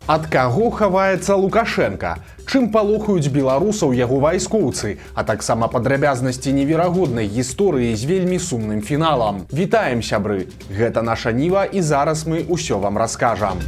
Ад каго хаваецца Лукашенко? Чым палохаюць беларусаў яго вайскоўцы, а таксама падрабязнасці неверагоднай гісторыі з вельмі сумным фіналам. Вітаем, сябры! Гэта наша Ніва, і зараз мы ўсё вам раскажам.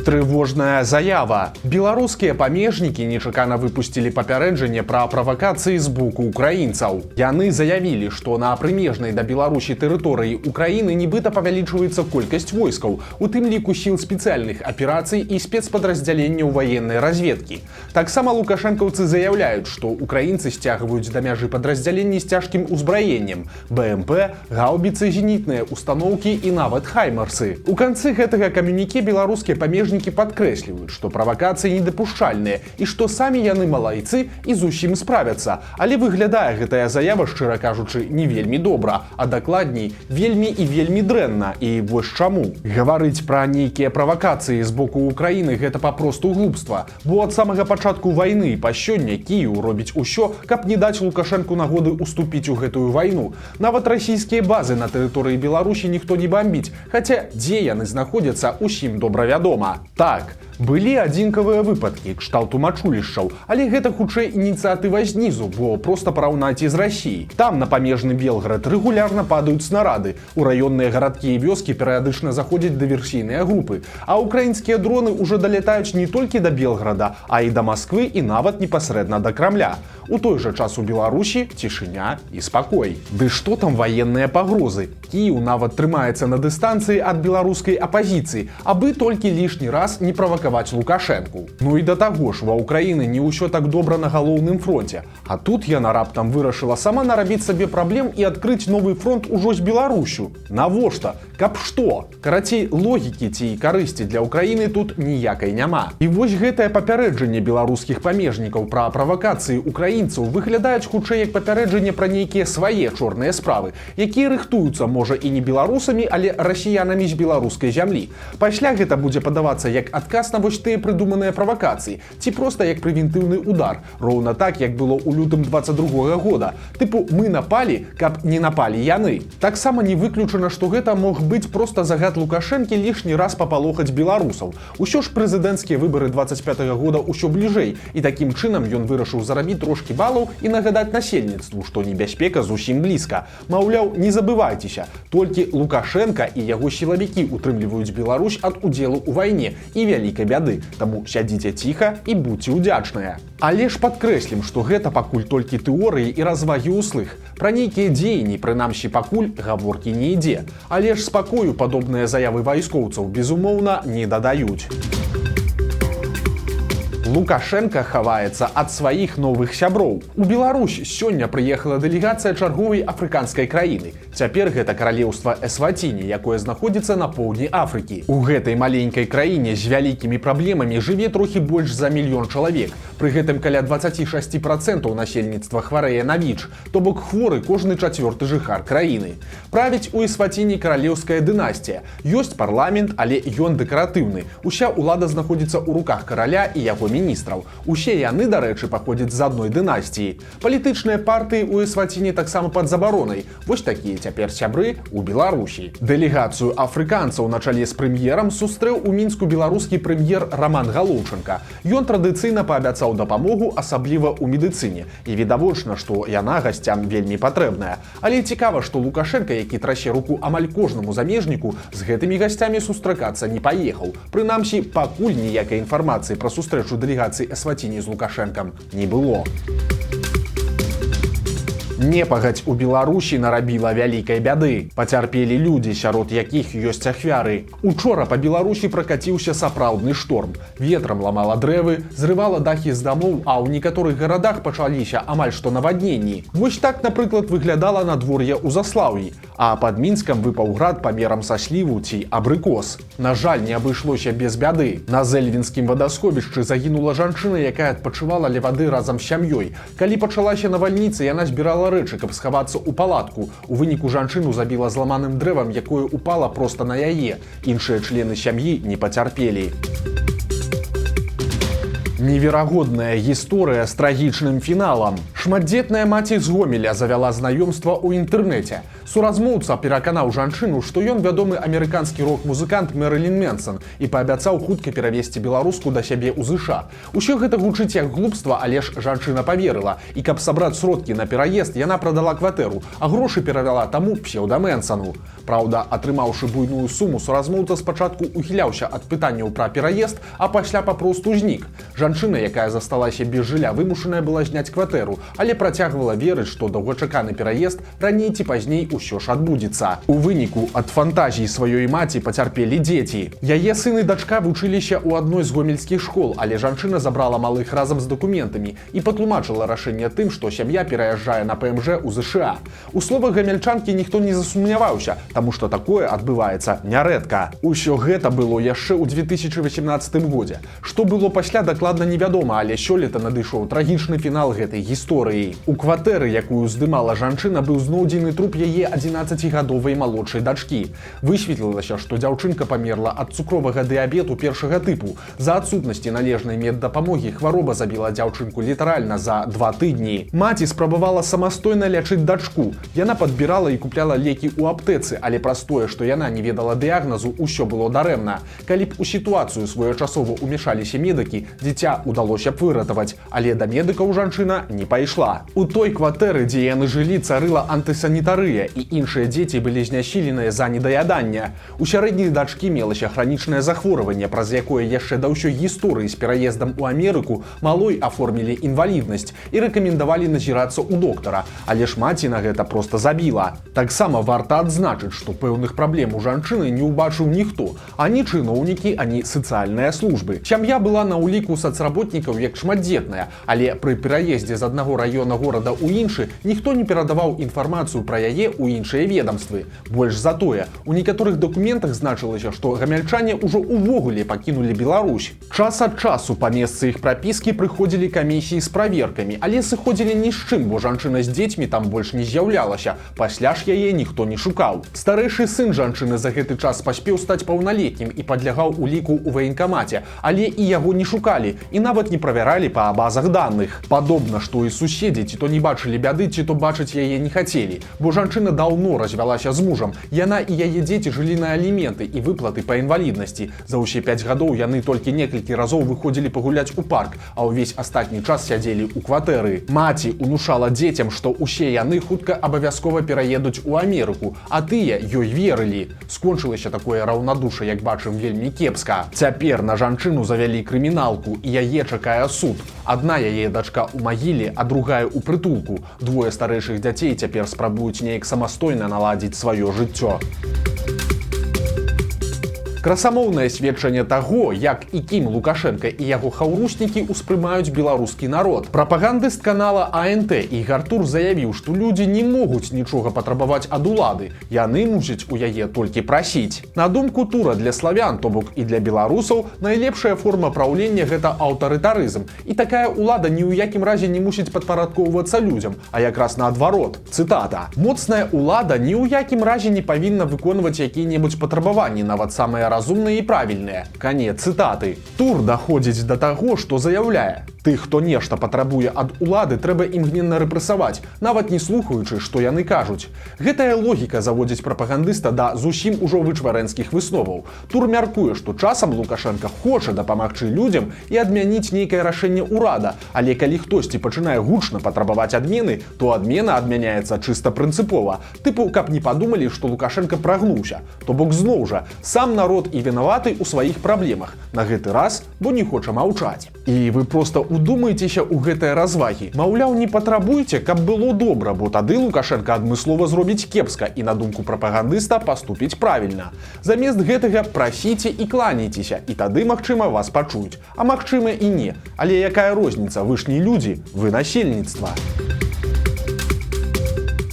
Трывожная заява. Беларускія памежнікі нечакана выпусцілі папярэджанне пра правакацыі з боку украінцаў. Яны заявілі, што на прымежнай да Беларусі тэрыторыі Украіны нібыта павялічваецца колькасць войскаў, у тым ліку сіл спецыяльных аперацый і спецпадраздзяленняў ваеннай разведкі. Таксама лукашэнкаўцы заяўляюць, што украінцы сцягваюць да мяжы падраздзяленні з цяжкім узбраеннем, БМП, гаўбіцы, зенітныя установкі і нават хаймарсы. У канцы гэтага камюніке беларускія памежнікі падкрэсліваюць, што правакацыі недапушчальныя і што самі яны малайцы і з усім справяцца. Але выглядае гэтая заява, шчыра кажучы, не вельмі добра, а дакладней, вельмі і вельмі дрэнна. І вось чаму. Гаварыць пра нейкія правакацыі з боку Украіны гэта папросту глупства, бо ад самага пачатку вайны па сёння Кіеў робіць усё, каб не даць Лукашэнку нагоды уступіць у гэтую вайну. Нават расійскія базы на тэрыторыі Беларусі ніхто не бамбіць, хаця дзе яны знаходзяцца, усім добра вядома. Так, былі адзінкавыя выпадкі кшталту мачулішчаў, але гэта хутчэй ініцыятыва знізу, бо проста параўнайце з Расіяй. Там на памежны Белград рэгулярна падаюць снарады, у раённыя гарадкі і вёскі перыядычна заходзяць дыверсійныя групы, а украінскія дроны ўжо далятаюць не толькі да Белграда, а і да Масквы і нават непасрэдна да Крамля. У той жа час у Беларусі цішыня і спакой. Ды што там ваенныя пагрозы? Кіеў нават трымаецца на дыстанцыі ад беларускай апазіцыі, абы толькі лішні раз не правакаваць Лукашэнку. Ну і да таго ж, ва Ўкраіны не ўсё так добра на галоўным фронце. А тут яна раптам вырашыла сама нарабіць сабе праблем і адкрыць новы фронт ужо з Беларусю. Навошта? Каб што? Карацей, логікі ці карысці для Ўкраіны тут ніякай няма. І вось гэтае папярэджанне беларускіх памежнікаў пра правакацыі украінцаў выглядаюць хутчэй як папярэджанне пра нейкія свае чорныя справы, якія рыхтуюцца, можа, і не беларусамі, але расіянамі з беларускай зямлі. Пасля гэта будзе падавацца як адказ на вось тыя прыдуманыя правакацыі, ці проста як прэвентыўны удар, роўна так, як было ў лютым 22-го года. Тыпу, мы напалі, каб не напалі яны. Таксама не выключана, што гэта мог быць проста загад Лукашэнкі лішні раз папалохаць беларусаў. Усё ж прэзідэнцкія выбары 25-го года ўсё бліжэй, і такім чынам ён вырашыў зарабіць трошкі балаў і нагадаць насельніцтву, што небяспека зусім блізка. Маўляў, не забывайцеся, толькі Лукашенка і яго сілавікі утрымліваюць Беларусь ад удзелу ў вайне і вялікай бяды, таму сядзіце ціха і будьце ўдзячныя. Але ж падкрэслім, што гэта пакуль толькі тэорыі і развагі ўслых. Пра нейкія дзеянні, прынамсі пакуль, гаворкі не ідзе. Але ж спакою падобныя заявы вайскоўцаў, безумоўна, не дадаюць. Лукашенко хаваецца ад сваіх новых сяброў. У Беларусь сёння прыехала дэлегацыя чарговай афрыканскай краіны. Цяпер гэта каралеўства Эсватіні, якое знаходзіцца на поўдні Афрыкі. У гэтай маленькай краіне з вялікімі праблемамі жыве трохі больш за 1 мільён чалавек. Пры гэтым каля 26% насельніцтва хварэе на ВІЧ, то бок хворы кожны 4-ты жыхар краіны. Правіць у Эсватіні каралеўская дынастыя. Ёсць парламент, але ён дэкаратыўны. Уся ўлада знаходзіцца ў руках караля і яго міністраў. Усе яны, дарэчы, паходзяць з адной дынастіі. Палітычныя партыі ў Эсватіні таксама пад забаронай. Вось такія цяпер сябры ў Беларусі. Дэлегацыю афрыканцаў на чале з прэм'ерам сустрэў у Мінску беларускі прэм'ер Раман Галоўчынка. Ён традыцыйна паабяцаў дапамогу, асабліва ў медыцыне. І відавочна, што яна гасцям вельмі патрэбная. Але цікава, што Лукашенка, які трасе руку амаль кожнаму замежніку, з гэтымі гасцямі сустракацца не паехаў. Прынамсі, пакуль ніякай інфармацыі пра сустрэчу дэлегацыі Эсватіні з Лукашэнкам не было. Непагадзь у Беларусі нарабіла вялікай бяды. Пацярпелі людзі, сярод якіх ёсць ахвяры. Учора па Беларусі пракаціўся сапраўдны шторм. Ветрам ламала дрэвы, зрывала дахі з дамоў, а ў некаторых гарадах пачаліся амаль што навадненні. Вось так, напрыклад, выглядала надвор'е ў Заслаўі. А пад Мінскам выпаў град памерам са сліву ці абрыкос. На жаль, не абышлося без бяды. На Зэльвінскім вадасховішчы загінула жанчына, якая адпачывала ля вады разам з сям'ёй. Калі пачалася навальніца, яна збірала рэчы, каб схавацца ў палатку. У выніку жанчыну забіла зламаным дрэвам, якое упала проста на яе. Іншыя члены сям'і не пацярпелі. Неверагодная гісторыя з трагічным фіналам. Шматдзетная маці з Гомеля завяла знаёмства ў інтэрнэце. Суразмоўца пераканаў жанчыну, што ён вядомы амерыканскі рок-музыкант Мэрылін Мэнсон і паабяцаў хутка перавесці беларуску да сябе ў ЗША. Усё гэта гучыць як глупства, але ж жанчына поверыла. І каб сабраць сродкі на пераезд, яна прадала кватэру, а грошы перавяла таму псеўда Мэнсону. Праўда, атрымаўшы буйную суму, суразмоўца спачатку ухіляўся ад пытанняў пра пераезд, а пасля папросту знік. Жанчына, якая засталася без жылля, вымушаная была зняць кватэру, але працягвала верыць, што доўгачаканы пераезд раней ці пазней усё ж адбудзецца. У выніку ад фантазій сваёй маці пацярпелі дзеці. Яе сын і дачка вучыліся ў адной з гомельскіх школ, але жанчына забрала малых разам з дакументамі і патлумачыла рашэнне тым, што сям'я пераязджае на ПМЖ ў ЗША. У словах гамяльчанкі ніхто не засумняваўся, таму што такое адбываецца нярэдка. Усё гэта было яшчэ ў 2018 годзе. Што было пасля, дакладна невядома, але сёлета надышоў трагічны фінал гэтай гісторыі. У кватэры, якую здымала жанчына, быў знойдзены труп яе 11гадовай малодшай дачкі. Высветлілася, што дзяўчынка памерла ад цукровага дыябету першага тыпу. За адсутнасці належнай меддапамогі хвароба забіла дзяўчынку літаральна за 2 тыдні. Маці спрабавала самастойна лячыць дачку. Яна падбірала і купляла лекі ў аптэцы, але праз тое, што яна не ведала дыягназу, усё было дарэмна. Калі б у сітуацыю своечасова ўмешаліся медыкі, дзіця ўдалося б выратаваць, але да медыкаў жанчына не пайшла. У той кватэры, дзе яны жылі, царыла антысанітарыя, і іншыя дзеці былі знясіленыя за недаядання. У сярэдняй дачкі мелася хранічнае захворванне, праз якое яшчэ да ўсёй гісторыі з пераездам у Амерыку малой аформілі інваліднасць і рэкамендавалі назірацца ў доктара, але ж маці на гэта проста забіла. Таксама варта адзначыць, што пэўных праблем у жанчыны не ўбачыў ніхто, ані чыноўнікі, ані сацыяльныя службы. Сям'я была на ўліку сацработнікаў як шматдзетная, але пры пераездзе з аднаго раёна горада ў іншы ніхто не перадаваў інфармацыю пра яе ў іншыя ведамствы. Больш за тое, у некаторых дакументах значылася, што гамяльчане ўжо ўвогуле пакінулі Беларусь. Час ад часу па месцы іх прапіскі прыходзілі камісіі з праверкамі, але сыходзілі ні з чым, бо жанчына з дзецьмі там больш не з'яўлялася. Пасля ж яе ніхто не шукаў. Старэйшы сын жанчыны за гэты час паспеў стаць паўналетнім і падлягаў уліку ў ваенкамаце, але і яго не шукалі і нават не правяралі па базах даных. Падобна, што і суседзі ці то не бачылі бяды, ці то бачыць яе не хацелі, бо жанчына даўно развялася з мужам. Яна і яе дзеці жылі на аліменты і выплаты па інваліднасці. За ўсе 5 гадоў яны толькі некалькі разоў выходзілі пагуляць у парк, а ўвесь астатні час сядзелі ў кватэры. Маці унушала дзецям, што ўсе яны хутка абавязкова пераедуць у Амерыку, а тыя ёй верылі. Скончылася такое раўнадуша, як бачым, вельмі кепска. Цяпер на жанчыну завялі крыміналку, і яе чакае суд. Адна яе дачка ў магіле, а другая ў прытулку. Двое старэйшых дзяцей цяпер спрабуюць неяк самастойна наладзіць сваё жыццё. Красамоўнае сведчанне таго, як і кім Лукашенка і яго хаўруснікі ўспрымаюць беларускі народ. Прапагандыст канала АНТ Ігар Тур заявіў, што людзі не могуць нічога патрабаваць ад улады. Яны мусяць у яе толькі прасіць. На думку Тура, для славян, то бок і для беларусаў, найлепшая форма праўлення гэта аўтарытарызм. І такая ўлада ні ў якім разе не мусіць падпарадкоўвацца людзям, а якраз наадварот. Цытата: «Моцная ўлада ні ў якім разе не павінна выконваць якія-небудзь патрабаванні, нават самыя разумныя і правільныя». Канец цытаты. Тур даходзіць да таго, што заяўляе: тых, хто нешта патрабуе ад улады, трэба імгненна рэпрэсаваць, нават не слухаючы, што яны кажуць. Гэтая логіка заводзіць прапагандыста да зусім ужо вычварэнскіх высноваў. Тур мяркуе, што часам Лукашенка хоча дапамагчы людзям і адмяніць нейкае рашэнне ўрада, але калі хтосьці пачынае гучна патрабаваць адмены, то адмена адмяняецца чыста прынцыпова. Тыпу, каб не падумалі, што Лукашенка прагнуўся. То бок зноў жа, сам народ і вінаваты ў сваіх праблемах. На гэты раз, бо не хоча маўчаць. І вы проста удумайцеся ў гэтыя развагі. Маўляў, не патрабуйце, каб было добра, бо тады Лукашенка адмыслова зробіць кепска і, на думку прапагандыста, паступіць правільна. Замест гэтага прасіце і кланяйцеся, і тады, магчыма, вас пачуюць. А магчыма і не. Але якая розніца? Вы ж не людзі, вы насельніцтва.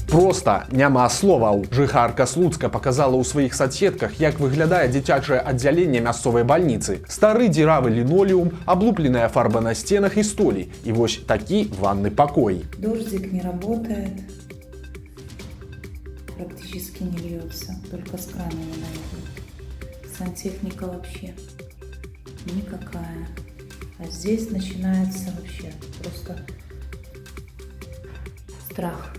Проста няма словаў. Жыхарка Слуцка паказала ў сваіх соцсетках, як выглядае дзіцячае аддзяленне мясцовай бальніцы. Стары дзіравы лінолеум, аблупленая фарба на сценах і столі. І вось такі ванны пакой. Дождик не работает, практически не льется, только с крана не найдет. Сантехника вообще никакая. А здесь начинается вообще просто страх.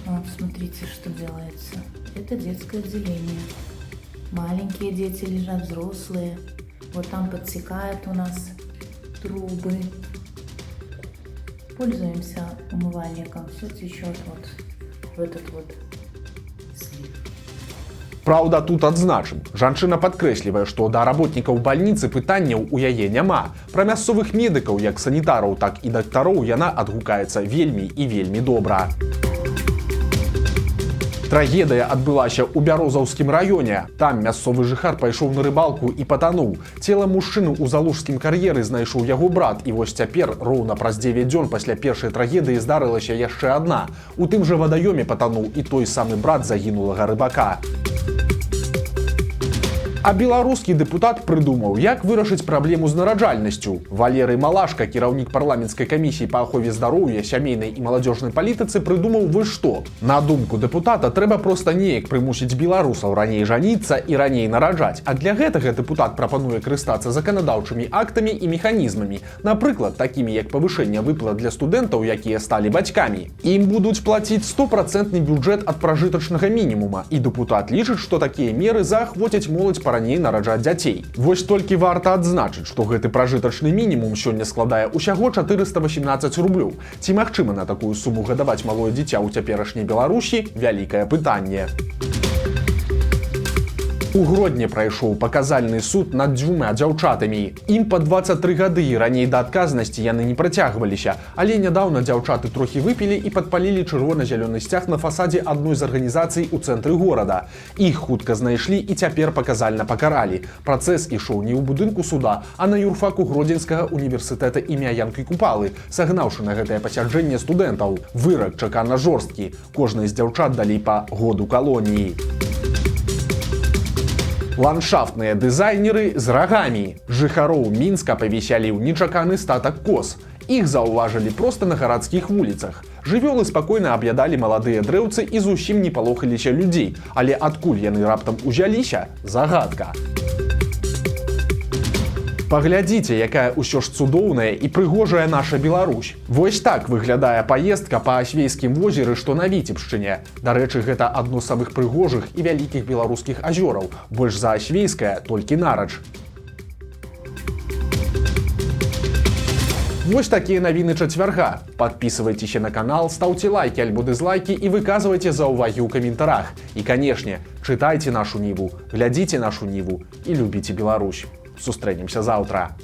Вот смотрите, что делается. Это детское отделение. Маленькие дети лежат, взрослые. Вот там подсекают у нас трубы. Пользуемся умывальником. Все течет вот в этот вот слив. Праўда, тут адзначым, жанчына падкрэслівае, што да работнікаў бальніцы пытанняў у яе няма. Пра мясцовых медыкаў, як санітараў, так і дактароў яна адгукаецца вельмі і вельмі добра. Трагедыя адбылася ў Бярозаўскім раёне. Там мясцовы жыхар пайшоў на рыбалку і патануў. Цела мужчыны ў залужскім кар'еры знайшоў яго брат, і вось цяпер, роўна праз 9 дзён пасля першай трагедыі здарылася яшчэ адна. У тым жа вадаёме патануў і той самы брат загінулага рыбака. А беларускі дэпутат прыдумаў, як вырашыць праблему з нараджальнасцю. Валерый Малашка, кіраўнік парламенцкай камісіі па ахове здароўя, сямейнай і маладзёжнай палітыцы, прыдумаў вы што. На думку дэпутата, трэба проста неяк прымусіць беларусаў раней жаніцца і раней нараджаць. А для гэтага дэпутат прапануе карыстацца заканадаўчымі актамі і механізмамі. Напрыклад, такімі як павышэнне выплат для студэнтаў, якія сталі бацькамі. Ім будуць плаціць 100% бюджэт ад пражытачнага мінімума. І дэпутат лічыць, што такія меры заахвоцяць моладзь раней нараджаць дзяцей. Вось толькі варта адзначыць, што гэты пражытачны мінімум сёння складае ўсяго 418 рублёў. Ці магчыма на такую суму гадаваць малое дзіця ў цяперашняй Беларусі – вялікае пытанне. У Гродні прайшоў паказальны суд над 2 дзяўчатамі. Ім па 23 гады, раней да адказнасці яны не працягваліся, але нядаўна дзяўчаты трохі выпілі і падпалілі чырвона-зялёны сцяг на фасадзе адной з арганізацый у цэнтры горада. Іх хутка знайшлі і цяпер паказальна пакаралі. Працэс ішоў не ў будынку суда, а на юрфаку Гродзенскага універсітэта імя Янкі Купалы, сагнаўшы на гэтае пасяджэнне студэнтаў. Вырак чакана жорсткі. Кожнай з дзяўчат далі па году калоніі. Ландшафтныя дызайнеры з рагамі. Жыхароў Мінска павесяліў нечаканы статак коз. Іх заўважылі проста на гарадскіх вуліцах. Жывёлы спакойна аб'ядалі маладыя дрэўцы і зусім не палохаліся людзей. Але адкуль яны раптам узяліся – загадка. Паглядзіце, якая ўсё ж цудоўная і прыгожая наша Беларусь. Вось так выглядае паездка па Асвейскім возеры, што на Віцебшчыне. Дарэчы, гэта адно з самых прыгожых і вялікіх беларускіх азёраў. Больш за Асвейскае толькі нарач. Вось такія навіны чацвярга. Падпісывайцеся на канал, стаўце лайкі альбо дызлайкі і выказвайце заўвагі ў каментарах. І, канешне, чытайце нашу Ніву, глядзіце нашу Ніву і любіце Беларусь. Сустрэнемся заўтра.